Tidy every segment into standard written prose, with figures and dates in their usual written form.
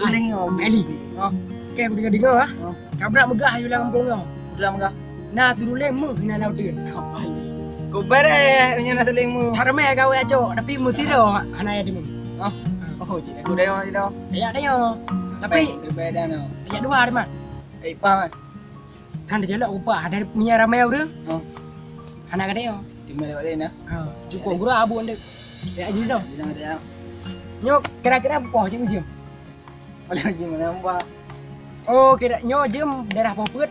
Tuling kau. Ali. Oh, Okey aku dengar ah. oh. Kau berak megah ayu lang kampung kau. Sudah mengah. Nah tuling mu hina lau teuan. Kau ai. Kau bare punya nak tulingmu. Tarame kau aco tapi mu tiro ana ya dimu. Oh. Oh, jadi aku dah je dah. Ya dah yo. Tapi terbaik dah no. ya dua ada mah. Paham. Kan dia jalan upah ada punya ramai udah. Oh, Anak ada yo. timah lewat lain ah. Cukup guru abu ande. Ya jadi dah. Jangan ada. Nyok kira-kira apa je ujung? Boleh je mana mbak. Oh kira nyok jem daerah Poput.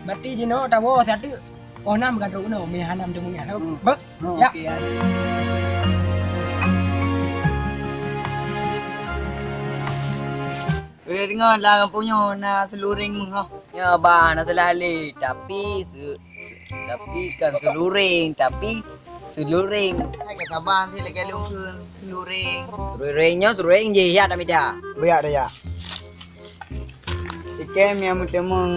Berarti jeno tawo satu. Oh nam gadro no mi hanam demunya. Bek. Oh, Ya. okey. Udah dengar lah kampungnya nak seluring mengah. Ya bah nak terlalih tapi kan seluring tapi seluring Hai kat Sabang si lagi lungkun seluring. seluring je ya tak mida. Biar dah ya. Ikem yang mutemung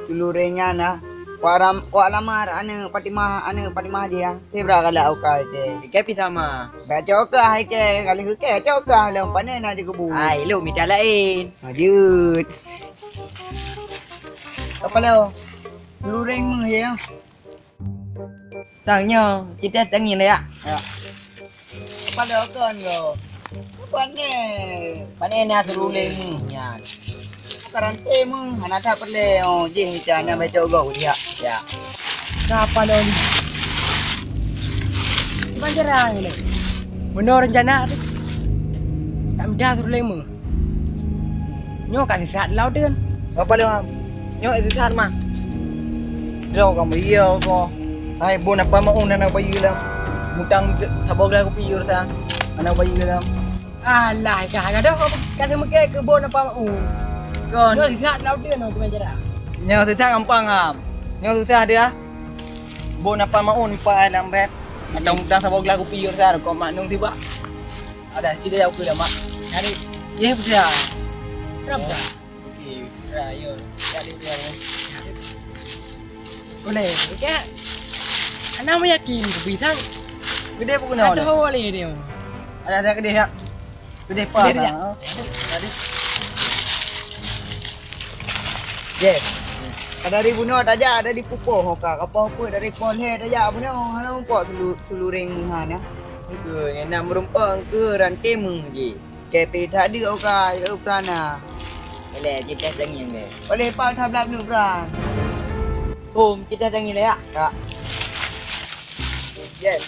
seluringnya nah. Wak lamar ane Fatimah dia. Sebra kala au ka je. Ikai pi sama. Ba cokah ke kali ke cokah lang panen ada kebu. Ai lu mida lain. Ajut. Apa lo? Seluring mu ya. Sangnya kita tengin lah ya. Ya. Apa lo kan lo? Panen. Panen nak seluring ya. Karante mu anak tak perle oh je kita nak baca gau dia. Ya. Siapa lo ni? Bukan jarang ni. Benar rencana tu. Tak mudah suruh lemu. Nyok kasih saat lau kan. Apa lo am? Nyok itu san mah. Lo kamu iya ko. Hai bon apa mau nak bayi lah. Mutang tabog lah ko piur sa. Anak bayi lah. Alah, kagak kau kata mungkin kebun apa mau. Kon. Nyok kasih saat lau kan aku menjara. Nyok susah gampang am. Nyok susah dia. Bon apa mau pa lambat. Atau mutang tabog lah ko piur sa ko mak nung tiba. Ada cerita aku dah mak. Hari ye bisa. Berapa? Okey, rayo. Jadi dia. Boleh. Okey. Anak mau yakin bisa. Gede pun kena. Ada boleh dia. Ada gede ya. Gede pa. Gede dia. Ada. Yes. Ada di bunuh aja, ada di pupuh hoka. Apa dari pon he aja bunuh. Hana pok seluring hana. Ke yang nak merumpang ke rantai mung je. Kete tadi hoka, ya prana. Boleh kita tengin le. Boleh pa tablak nu pran. Home kita tengin le ya. Tak. Yes.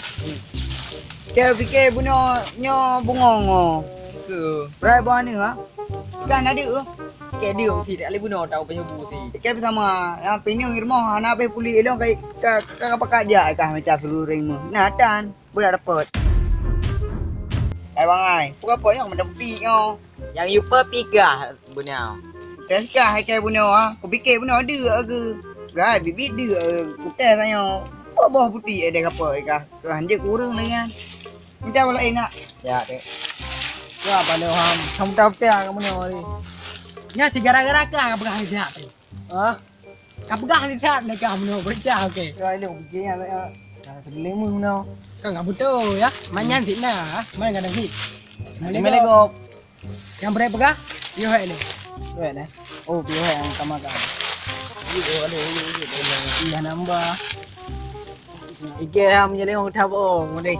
Kau fikir bunuh nyo bungong. Ke Berai bawa ni ha? Ikan ada ke? ke dia tidak boleh bunuh tahu penyebu si. Ikan sama yang pinyong irmoh anak pe puli elong kai apa kaja ikan macam seluring mu. Natan, boleh dapat. Bang ai, bukan apa yang mendepi nyo. Yang yupa piga bunuh. Kah hai bunuh ha. Ku fikir bunuh ada ke. Berai bibi dia kutai tanya. Apa bawah putih ada apa ikan. Tuhan dia kurang lagi kan. Macam apa lain nak? Ya dek. Ya apa lo ham. Kamu tahu tak kamu ni. Nya si gara-gara ka pegang sihat. Ha? Ka pegang sihat le ka menurut bercah okey. Rồi lu fikir yang seluring mu no. Kau enggak betul ya. Manyan sini nah, mana enggak ada hit. Mana go? Yang berai pegang, yo hai le. Rồi nè. Oh, piu yang sama kan. Ada iya nambah. Ike ham jadi orang thap oh, ngode.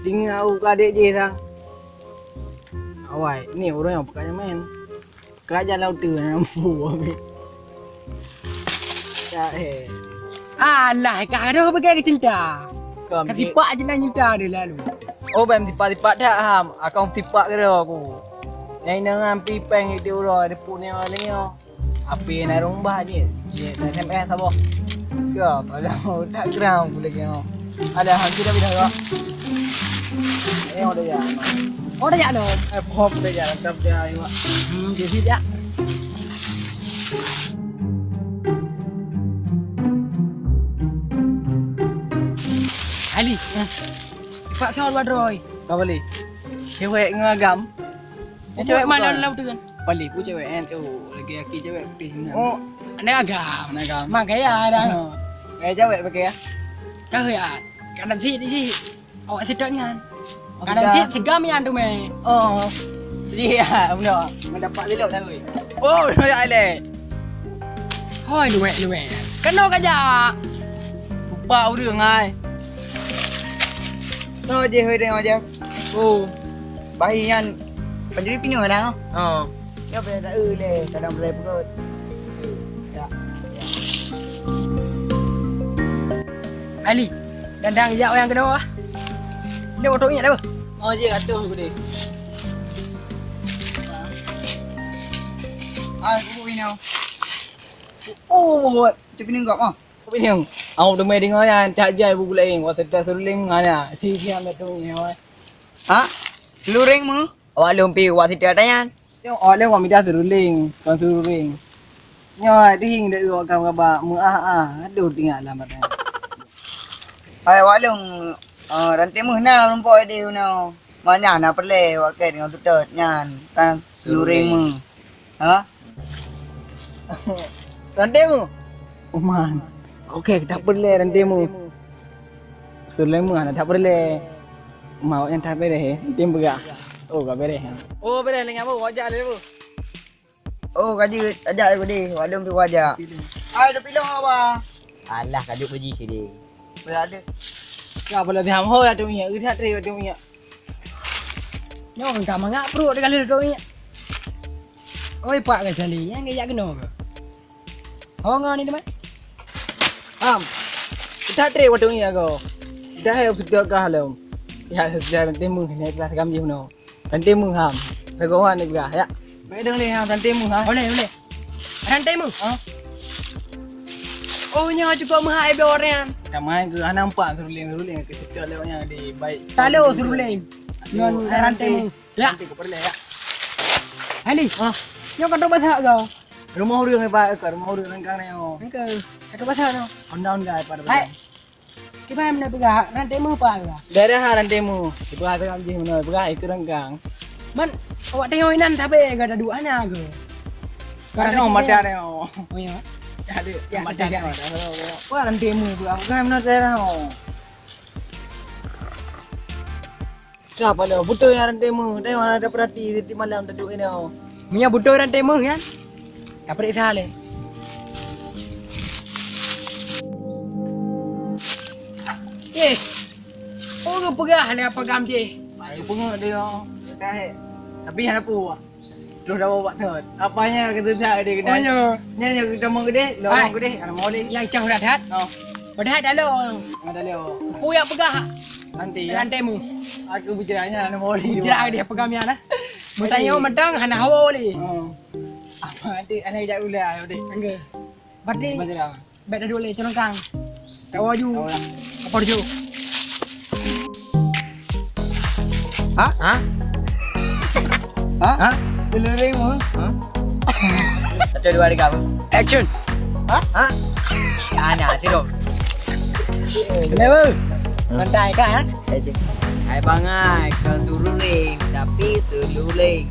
Tinggal adik je sang. Awai, ni orang yang pekerja main. Kerja laut tu nampu habis. Ya Alah, ka ada pegang ke cinta. Kam Ka tipak je nak cinta dia lalu. Oh, bem tipak-tipak dah ham. Akang tipak ke aku. Yang dengan pipeng itu ora ada punya lainnya. Api nak rumbah je. Ye, nak SMS apa? Ke, kalau tak ground boleh ke. Ada hang kita bila ke. Ada ya. Oh dah jak no. Pop dah ya, tetap dia ayo. Dia hit ya. Ali. Pak Saul Badroy. Kau beli. Cewek ngagam. Cewek mana lalu tu kan? Beli pun cewek en tu. Lagi cewek putih sebenarnya. Oh, anda agam. Ngagam. Makanya ada. Kayak cewek pakai ya. Kau ya. Kadang si awak sedang kan. Kadang si segam yang tu meh. Oh. Iya, benar. Mendapat lelok dah weh. Oh, ya le. Hoi luwek. Kena kajak. Lupa udah ngai. No je hoi tengok je. Oh. Bayi yang penjuri pinu dah. Ha. Ya boleh tak le, kadang boleh perut. Ya. Ali. Dandang jak yang kena ah. Dia foto ingat dah. Oh je atuh aku deh. Ah, aku pinu. Oh, Tu pinu kau mah. apa ni? Aku tu main dengar yang tak jai buku lain. Waktu tu seruling mana? Si ambil tu ni. Ha? Seluring mu? Awak lumpi wak situ ada yan. Yang oleh orang minta seruling, kan seruling. Nyo ding dak yo kau aduh tinggal lah mata. Ai wak lung rantai mu na rumpoi dia no. Mana na perle wak ke dengan tutut nyan. Kan seluring mu. Ha? Rantemu. Uman. Okey, tak boleh rantemu. Seruling mu tak boleh. Mau yang tak boleh, tim bergerak. Oh, gak beres. Oh, beres lagi apa? Wajak dia apa? Oh, kaji ajak aku dia. Wak lung tu wajak. Ai, dah pilih apa? Alah kajuk pergi ke dia. Berada. Kau boleh diam ho ya tu ni. Udah tri tu ni. Nyo kan mangak perut dia kali tu ni. Oi pak kan sali, yang kaya kena ke? Hong ni teman. Udah tri tu ni aku. Dah hai sudah kah halau. Ya, sudah rantemu ni kelas kami no. Rantemu Tegohan ni juga ya. Baik dengar ni rantemu Boleh. Rantai mu. Ha? Oh nyo juga mahal be orang. Kat main ke nampak seruling ke sedap lewatnya di baik. Talo suruling. Nyo rantai mu. Ya. Nanti kau perlu ya. Ali. Nyo kan tu basak kau. Rumah orang ni pak, rumah orang rengkang ni oh. Engkau. Kata basak no. Ondang pada. Hai. Kita mana pegah rantai mu apa ke? Daerah rantemu. Itu ada kami mana berah itu rengkang. Man, awak tengok inan tapi ada dua anak ke? Karena mata ni oh. Oh ya. Ada Ya, mata ada. dia. Wah rantemu tu. Bukan mana daerah oh. Siapa le? Betul yang rantemu. Tengok ada perhati di malam duduk ini oh. Punya butuh rantai mu kan? Tak periksa le. Oh kau pegah le apa gam je? Aku pengok dia oh. Dah. Tapi yang apa? Terus dah bawa thot. Apanya kata tak dia kena. Oh ya. Nyanyi kita mau gede, lorong gede, ada mau ni. Yang cah dah hat. Oh, Pada hat dah lo. ada leo. Puyak pegah Nanti ya. rantai mu. Aku bicaranya ada mau ni. Jerak dia pegam ya nah. Mutanya medang hana hawa ni. Oh. Apa nanti anak jak ulah dia. Angge. Berarti Macam bet dah dulu le colong kang. Tahu ju. mana? Apa ju? Ha? Ha? Ha? Beluring mu? Ha? Satu dua tiga. Action. Ha? Ana tiro. Kenapa? Santai kan? Hai bangai, kau suruling tapi seluling.